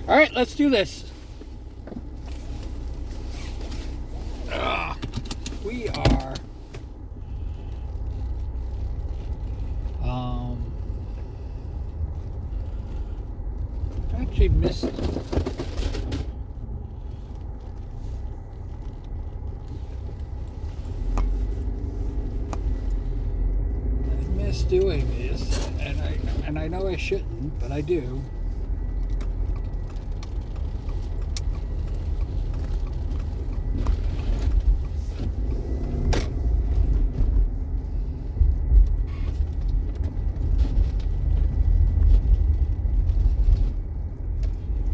All right, let's do this. We are actually missed doing this, and I know I shouldn't, but I do.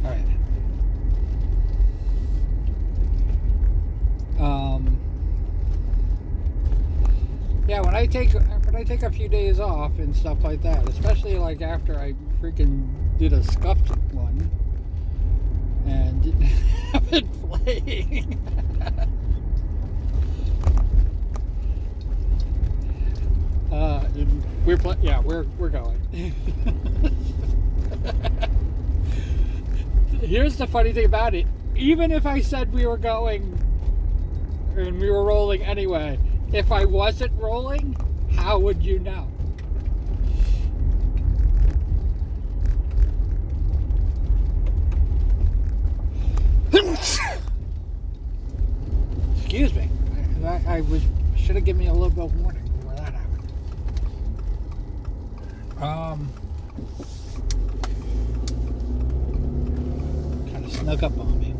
All right. Yeah, when I take a few days off and stuff like that, especially like after I freaking did a scuffed one and didn't have it playing. We're going. Here's the funny thing about it. Even if I said we were going and we were rolling anyway, if I wasn't rolling, how would you know? Excuse me. I should have given me a little bit of warning before that happened. Kind of snuck up on me.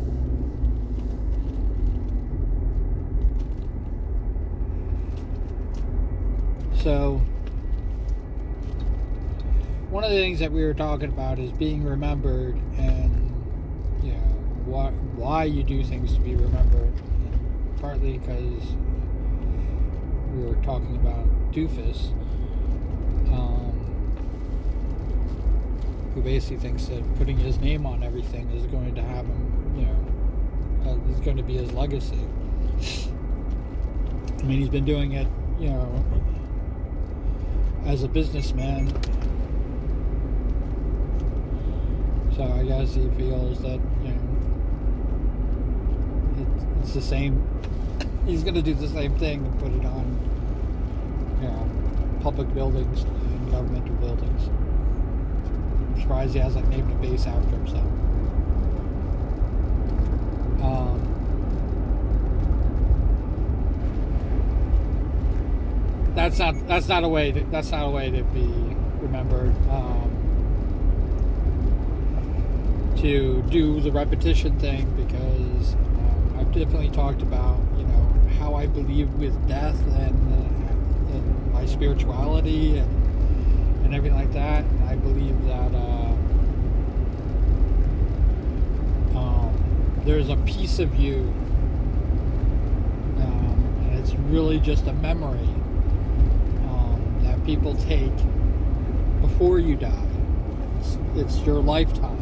So, one of the things that we were talking about is being remembered, and you know why you do things to be remembered. And partly because we were talking about Doofus, who basically thinks that putting his name on everything is going to have him, is going to be his legacy. I mean, he's been doing it, as a businessman, so I guess he feels that it's the same. He's going to do the same thing and put it on public buildings and governmental buildings. I'm surprised he hasn't named a base after himself. That's not a way to be remembered. To do the repetition thing, because I've definitely talked about how I believe with death and my spirituality and everything like that. And I believe that there's a piece of you, and it's really just a memory that people take before you die. It's your lifetime.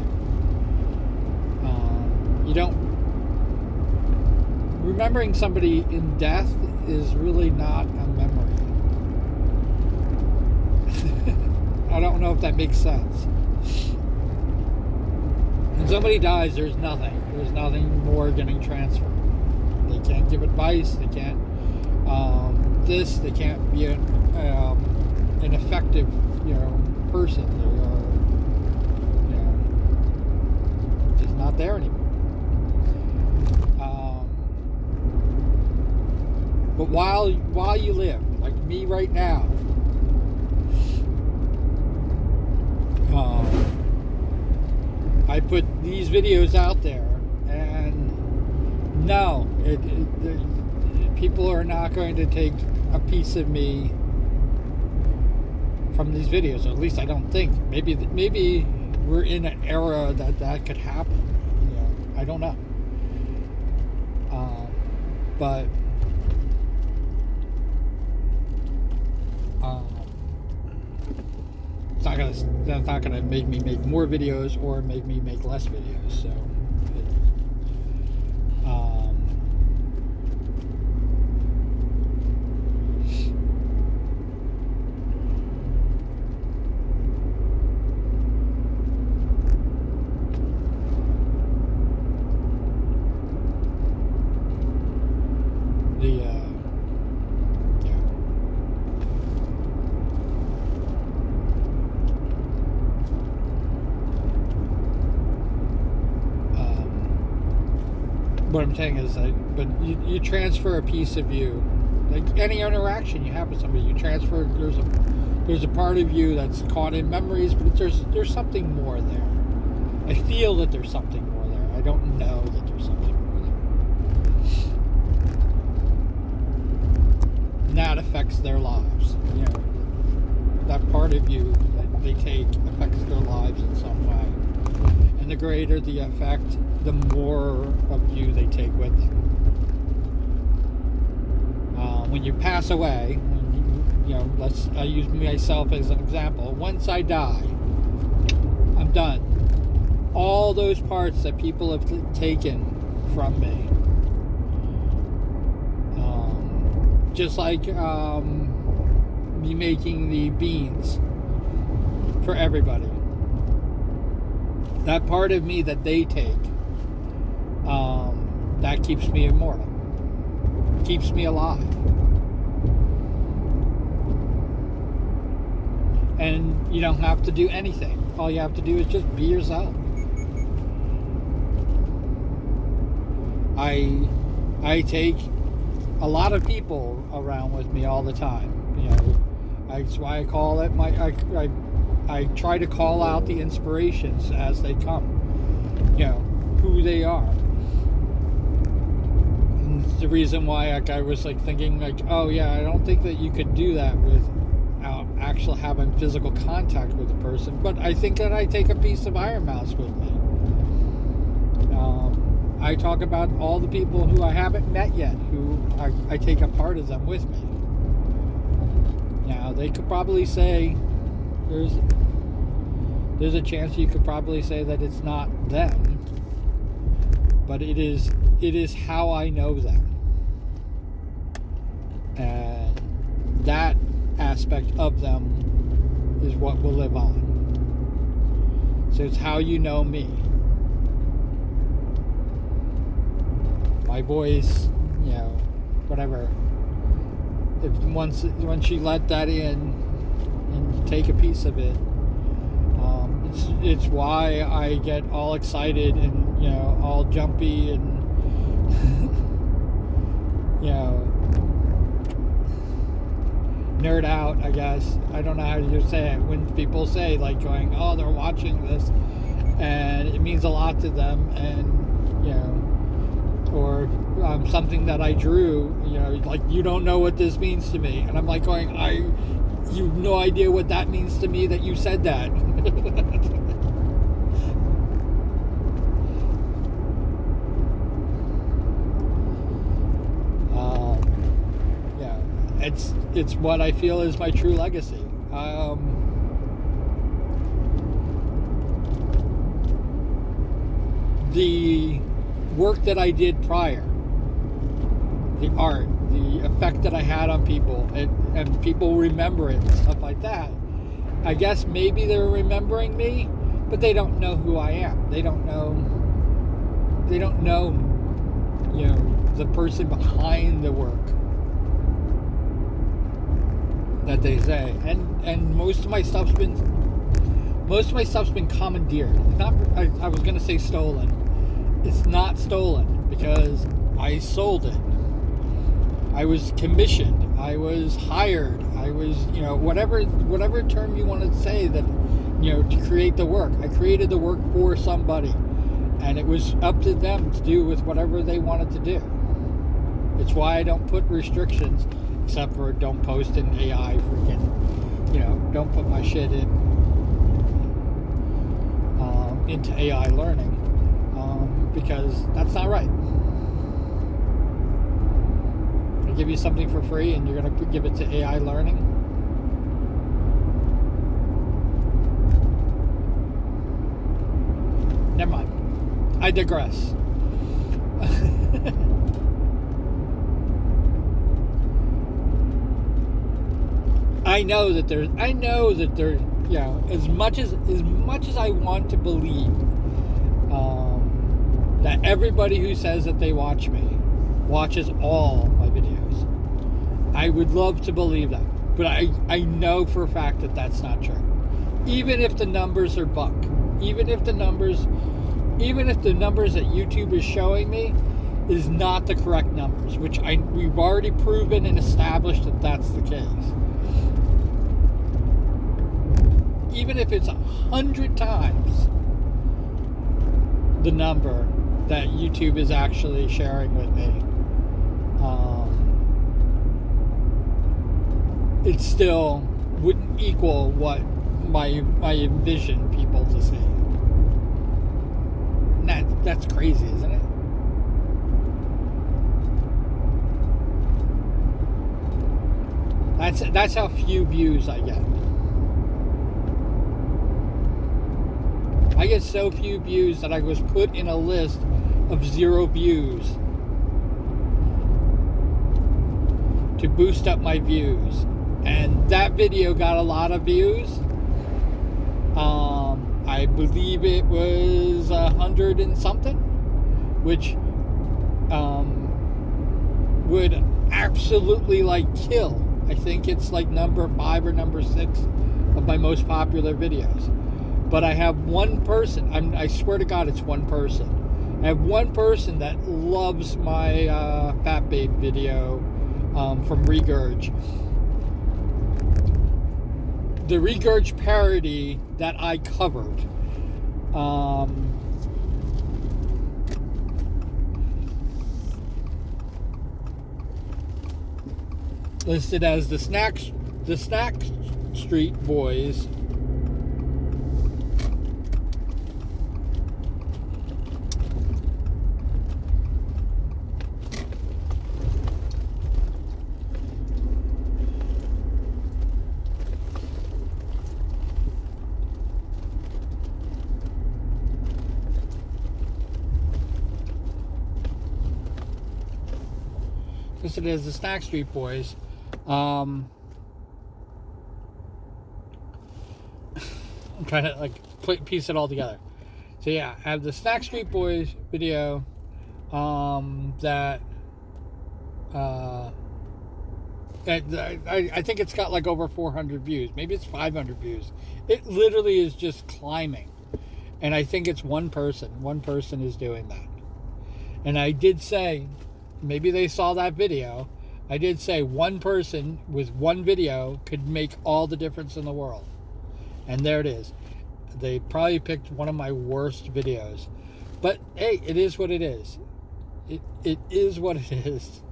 You don't. Remembering somebody in death is really not a memory. I don't know if that makes sense. When somebody dies, there's nothing. There's nothing more getting transferred. They can't give advice. They can't they can't be an effective person. They are just not there anymore. But while you live, like me right now, I put these videos out there, and no, people are not going to take a piece of me from these videos. Or at least I don't think. Maybe we're in an era that could happen. I don't know. But that's not gonna make me make more videos or make me make less videos. So, what I'm saying is that, but you transfer a piece of you, like any interaction you have with somebody, you transfer. There's a part of you that's caught in memories, but there's something more there. I feel that there's something more there. I don't know that there's something more there. And that affects their lives. You know, that part of you that they take affects their lives in some way. And the greater the effect, the more of you they take with them. When you pass away, I use myself as an example. Once I die, I'm done. All those parts that people have taken from me, just like me making the beans for everybody, that part of me that they take, that keeps me immortal, keeps me alive. And you don't have to do anything. All you have to do is just be yourself. I take a lot of people around with me all the time. You know, that's why I call it I try to call out the inspirations as they come. You know, who they are. And the reason why I was thinking oh yeah, I don't think that you could do that without actually having physical contact with the person, but I think that I take a piece of Iron Mouse with me. I talk about all the people who I haven't met yet, who I take a part of them with me. Now, they could probably say, there's a chance you could probably say that it's not them, but it is how I know them. And that aspect of them is what will live on. So it's how you know me. My voice, whatever. If once you let that in and take a piece of it, it's why I get all excited and all jumpy and nerd out, I guess. I don't know how to say it. When people say going, oh, they're watching this and it means a lot to them, and or something that I drew, you don't know what this means to me, and I'm going, you have no idea what that means to me that you said that. It's what I feel is my true legacy. The work that I did prior, the art, the effect that I had on people, and people remember it and stuff like that. I guess maybe they're remembering me, but they don't know who I am. They don't know, the person behind the work that they say. And most of my stuff's been commandeered. Not, I was gonna say stolen. It's not stolen because I sold it. I was commissioned. I was hired. I was, whatever term you want to say that, to create the work. I created the work for somebody, and it was up to them to do with whatever they wanted to do. It's why I don't put restrictions, except for don't post in AI freaking, don't put my shit into AI learning. Because that's not right. I give you something for free and you're going to give it to AI learning. Never mind. I digress. I know that there, as much as I want to believe, that everybody who says that they watch me watches all my videos. I would love to believe that, but I know for a fact that that's not true. Even if the numbers are bunk, even if the numbers that YouTube is showing me is not the correct numbers, which we've already proven and established that that's the case. Even if it's 100 times the number that YouTube is actually sharing with me, it still wouldn't equal what I envision people to see. And that's crazy, isn't it? That's how few views I get. I get so few views that I was put in a list of 0 views to boost up my views. And that video got a lot of views. I believe it was 100 and something, which would absolutely kill. I think it's number 5 or number 6 of my most popular videos. But I have one person, I swear to God it's one person. I have one person that loves my Fat Babe video from Regurge. The Regurge parody that I covered. Listed as the Snack Street Boys. Listed as the Snack Street Boys. I'm trying to piece it all together. So yeah, I have the Snack Street Boys video that I think it's got over 400 views. Maybe it's 500 views. It literally is just climbing. And I think it's one person. One person is doing that. And I did say, maybe they saw that video, I did say one person with one video could make all the difference in the world. And there it is. They probably picked one of my worst videos. But hey, it is what it is. It is what it is.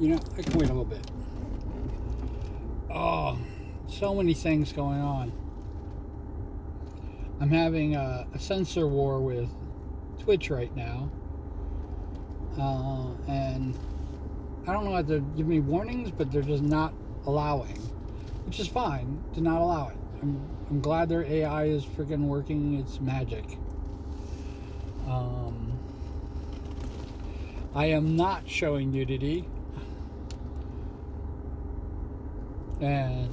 I can wait a little bit. Oh, so many things going on. I'm having a censor war with Twitch right now. And I don't know if they're giving me warnings, but they're just not allowing. Which is fine to not allow it. I'm glad their AI is freaking working its magic. I am not showing nudity. And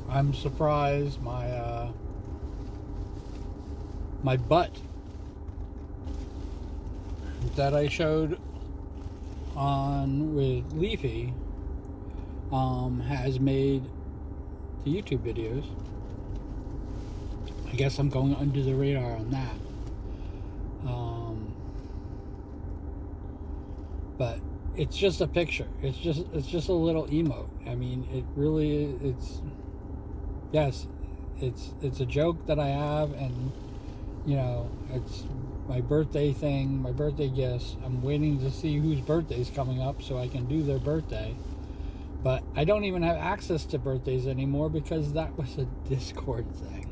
I'm surprised my butt that I showed on with Leafy has made the YouTube videos. I guess I'm going under the radar on that. But it's just a picture. It's just a little emote. I mean, it really it's a joke that I have, and it's my birthday thing, my birthday gifts. I'm waiting to see whose birthday's coming up so I can do their birthday. But I don't even have access to birthdays anymore because that was a Discord thing.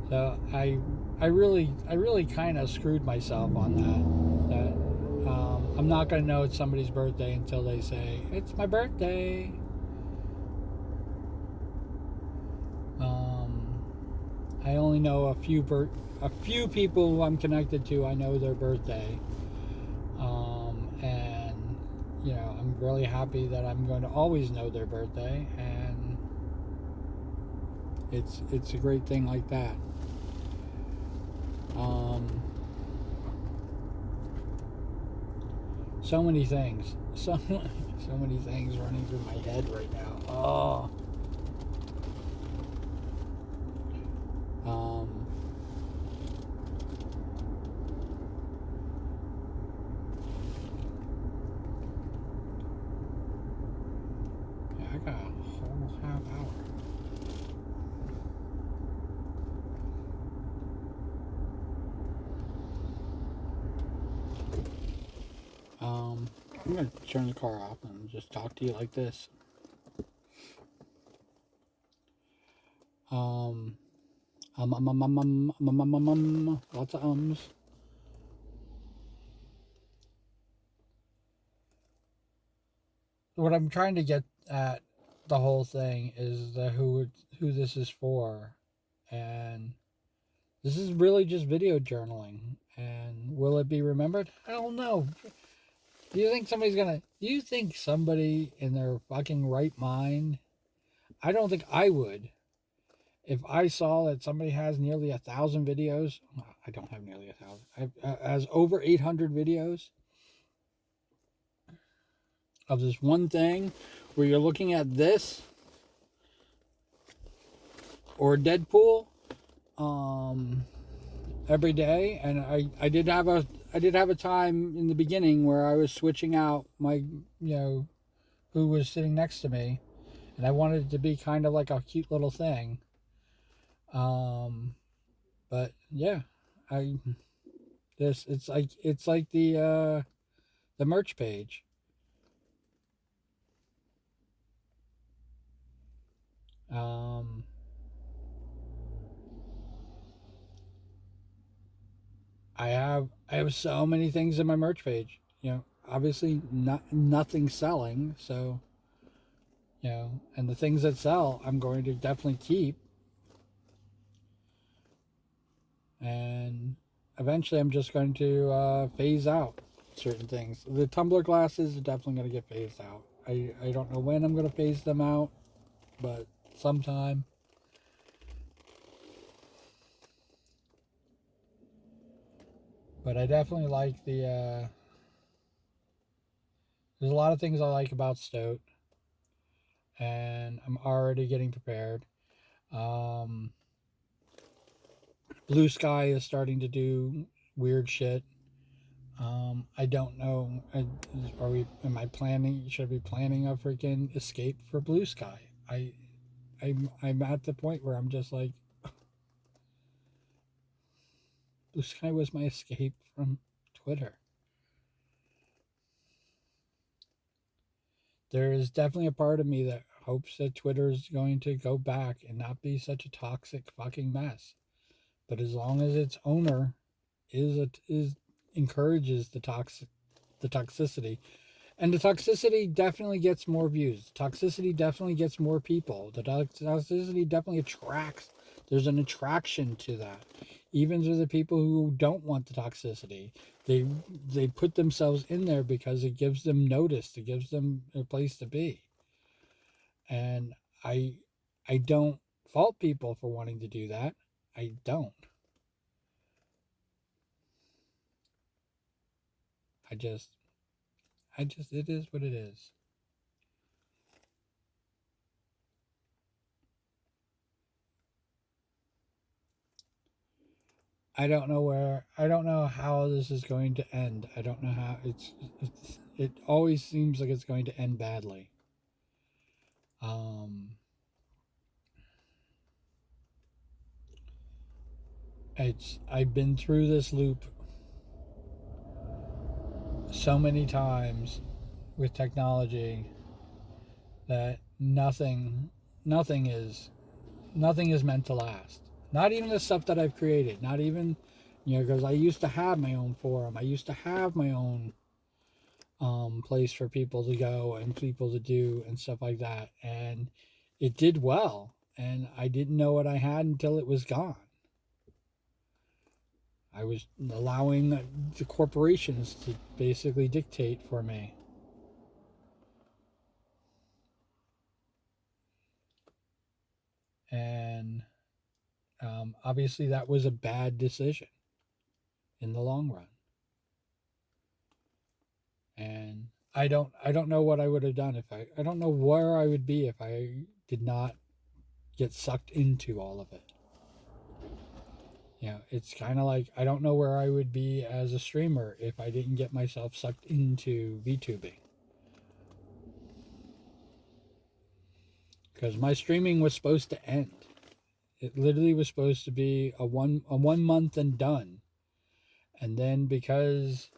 So I really kind of screwed myself on that. I'm not going to know it's somebody's birthday until they say, it's my birthday. I only know a few people who I'm connected to. I know their birthday, and I'm really happy that I'm going to always know their birthday, and it's a great thing like that. So many things. So many things running through my head right now. Oh. Um. Yeah, I got a whole half hour. I'm gonna turn the car off and just talk to you like this. Um, lots of ums. What I'm trying to get at the whole thing is the who this is for, and this is really just video journaling. And will it be remembered? I don't know. Do you think somebody's gonna? Do you think somebody in their fucking right mind? I don't think I would. If I saw that somebody has nearly 1,000 videos, I don't have nearly 1,000. Has over 800 videos of this one thing, where you're looking at this or Deadpool, um, every day, and I did have a time in the beginning where I was switching out my who was sitting next to me, and I wanted it to be kind of like a cute little thing. Um, but yeah, I this it's like the merch page. Um, I have so many things in my merch page. Obviously nothing selling, so and the things that sell, I'm going to definitely keep, and eventually I'm just going to phase out certain things. The tumbler glasses are definitely going to get phased out. I don't know when I'm going to phase them out, but sometime. But I definitely like there's a lot of things I like about Stoat, and I'm already getting prepared. Um, Blue Sky is starting to do weird shit. I don't know. Are we? Am I planning? Should I be planning a freaking escape for Blue Sky? I'm at the point where I'm just like, Blue Sky was my escape from Twitter. There is definitely a part of me that hopes that Twitter is going to go back and not be such a toxic fucking mess. But as long as its owner is encourages the toxicity, and the toxicity definitely gets more views. Toxicity definitely gets more people. The toxicity definitely attracts. There's an attraction to that. Even to the people who don't want the toxicity, they they put themselves in there because it gives them notice. It gives them a place to be. And I I don't fault people for wanting to do that. I don't. I just it is what it is. I don't know how this is going to end. I don't know how it always seems like it's going to end badly. Um it's I've been through this loop so many times with technology that nothing nothing is meant to last. Not even the stuff that I've created, not even because I used to have my own forum. I used to have my own place for people to go and people to do and stuff like that. And it did well. And I didn't know what I had until it was gone. I was allowing the corporations to basically dictate for me. And obviously, that was a bad decision in the long run. And I don't know what I would have done if I don't know where I would be if I did not get sucked into all of it. It's kind of like I don't know where I would be as a streamer if I didn't get myself sucked into VTubing. Because my streaming was supposed to end. It literally was supposed to be a 1 month and done. And then because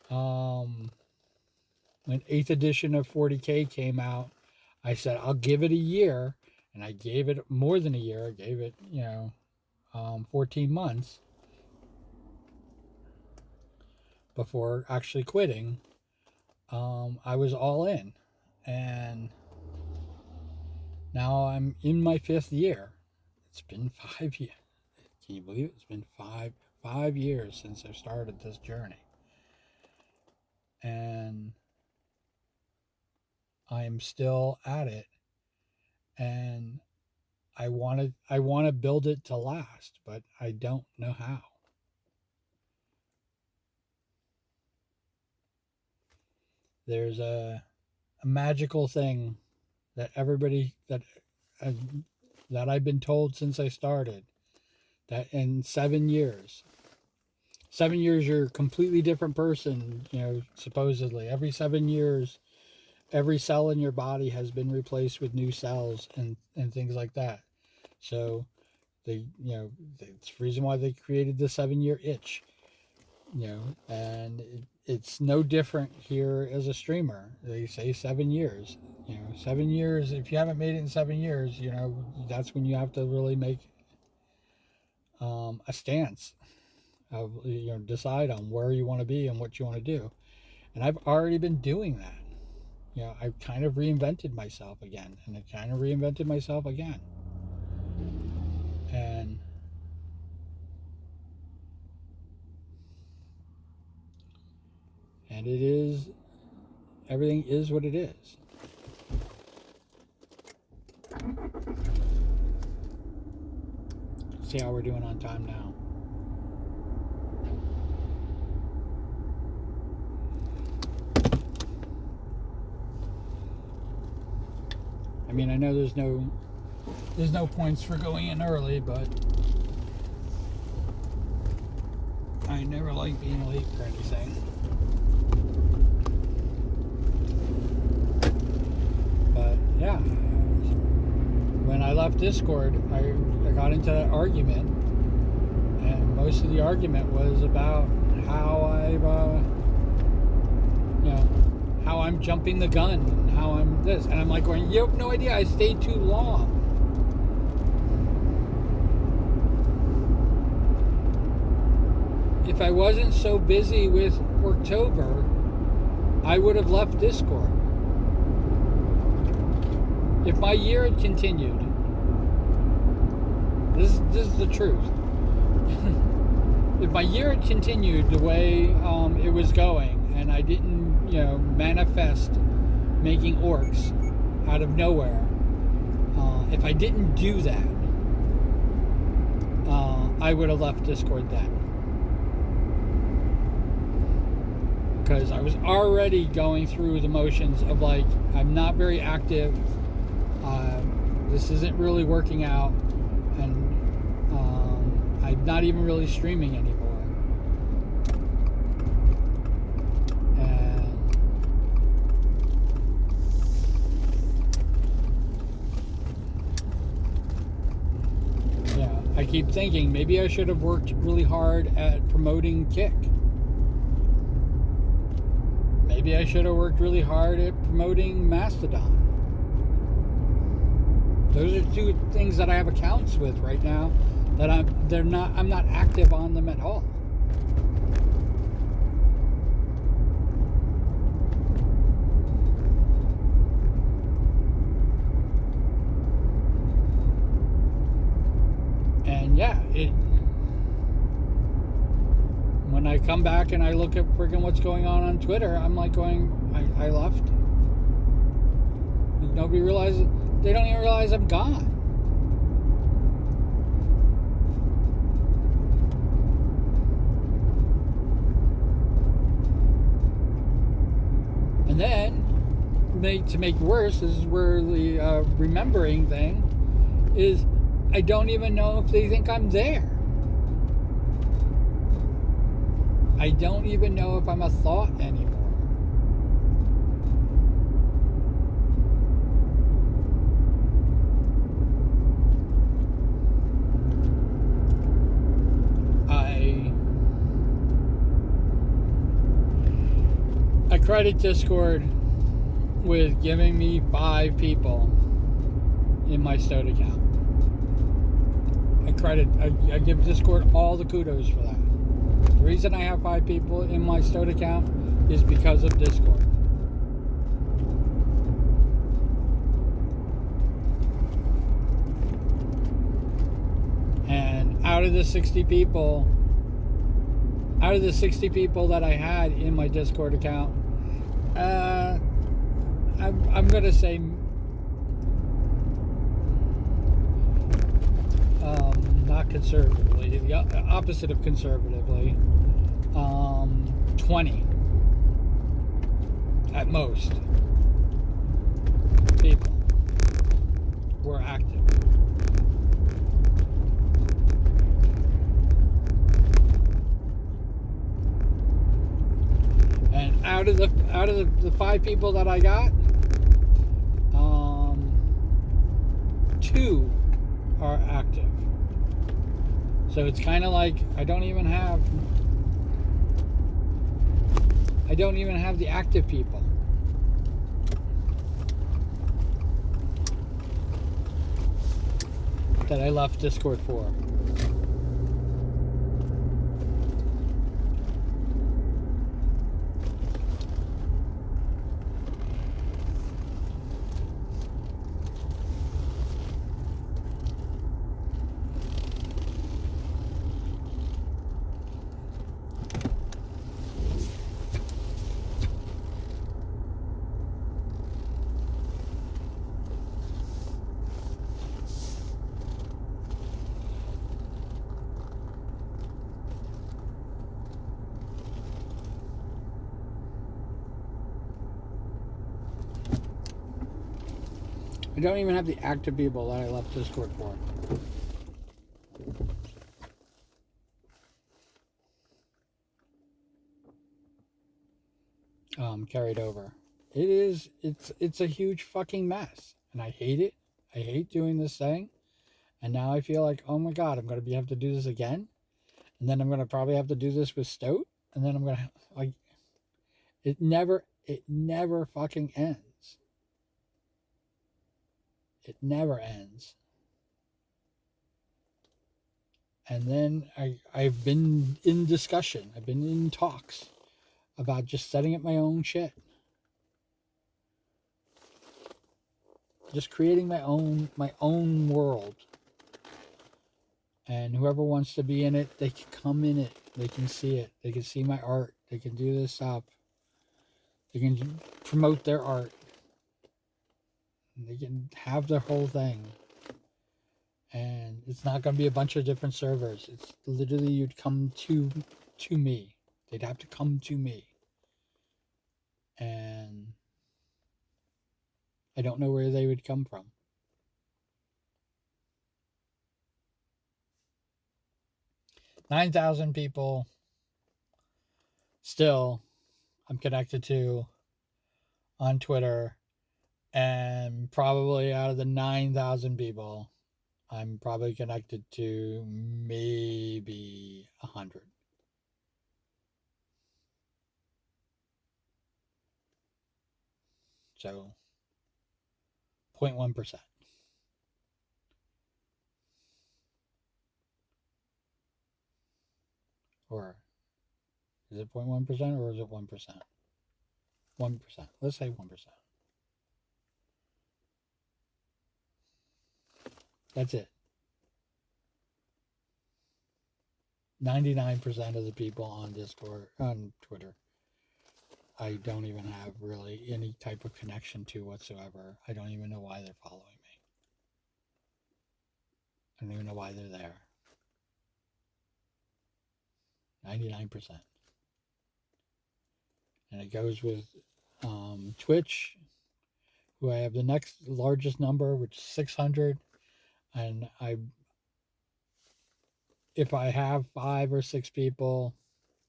when 8th edition of 40K came out, I said I'll give it a year, and I gave it more than a year. I gave it 14 months before actually quitting. I was all in, and now I'm in my 5th year. It's been 5 years. Can you believe it? It's been five years since I started this journey, and I'm still at it. And I want to build it to last, but I don't know how. There's a magical thing that everybody uh, that I've been told since I started, that in 7 years, 7 years you're a completely different person. Supposedly every 7 years, every cell in your body has been replaced with new cells and things like that. So it's the reason why they created the 7 year itch. And it's no different here as a streamer. They say 7 years. 7 years. If you haven't made it in 7 years, that's when you have to really make a stance of decide on where you want to be and what you want to do. And I've already been doing that. I've kind of reinvented myself again, and I kind of reinvented myself again, and it is, everything is what it is. See how we're doing on time now. I mean, I know there's no points for going in early, but I never like being late for anything. But yeah, when I left Discord, I got into that argument, and most of the argument was about how how I'm jumping the gun and how I'm this, and I'm like going, you have no idea, I stayed too long. If I wasn't so busy with October, I would have left Discord. If my year had continued, this is the truth. If my year had continued the way it was going, and I didn't, manifest making orcs out of nowhere, if I didn't do that, I would have left Discord then. Because I was already going through the motions of like, I'm not very active, this isn't really working out, and I'm not even really streaming anymore. And yeah, I keep thinking maybe I should have worked really hard at promoting Kick. Maybe I should have worked really hard at promoting Mastodon. Those are two things that I have accounts with right now that I'm not active on them at all. And yeah, when I come back and I look at friggin' what's going on Twitter, I'm like going, I left. Nobody realizes. They don't even realize I'm gone. And to make worse, this is where the remembering thing is. I don't even know if they think I'm there. I don't even know if I'm a thought anymore. I credit Discord with giving me 5 people in my Stowed account. I give Discord all the kudos for that. The reason I have 5 people in my Stowed account is because of Discord. And out of the 60 people that I had in my Discord account, I'm gonna say not conservatively, the opposite of conservatively, 20 at most people were active. And out of the 5 people that I got, 2 are active. So it's kind of like I don't even have the active people. That I left Discord for. I don't even have the active people that I left Discord for. Carried over. It's a huge fucking mess. And I hate it. I hate doing this thing. And now I feel like, oh my god, I'm going to have to do this again. And then I'm going to probably have to do this with Stoat. And then I'm going to, like, it never fucking ends. It never ends. And then I've been in discussion. I've been in talks about just setting up my own shit. Just creating my own world. And whoever wants to be in it, they can come in it. They can see it. They can see my art. They can do this up. They can promote their art. They can have their whole thing. And it's not going to be a bunch of different servers. It's literally you'd come to me. They'd have to come to me. And I don't know where they would come from. 9,000 people still I'm connected to on Twitter, and probably out of the 9,000 people, I'm probably connected to maybe 100. So 0.1%. Or is it 0.1% or is it 1%? 1%. Let's say 1%. That's it. 99% of the people on Discord, on Twitter, I don't even have really any type of connection to whatsoever. I don't even know why they're following me. I don't even know why they're there. 99%. And it goes with Twitch, who I have the next largest number, which is 600. And if I have 5 or 6 people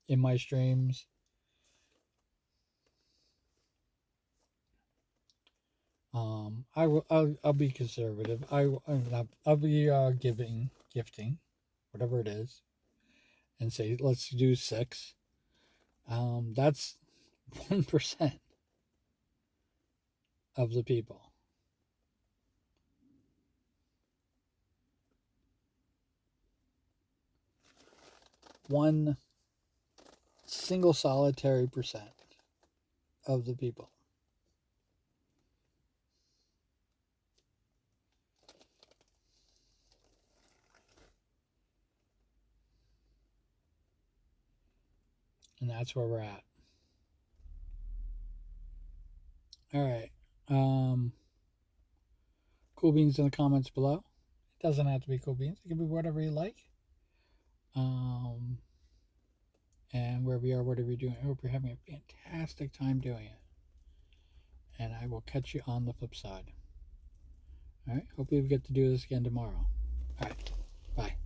in my streams, I'll be conservative. I'll be gifting, whatever it is, and say let's do 6. That's 1% of the people. One single solitary percent of the people. And that's where we're at. All right. Cool beans in the comments below. It doesn't have to be cool beans. It can be whatever you like. And wherever you are, whatever you're doing, I hope you're having a fantastic time doing it. And I will catch you on the flip side. All right. Hope we get to do this again tomorrow. All right. Bye.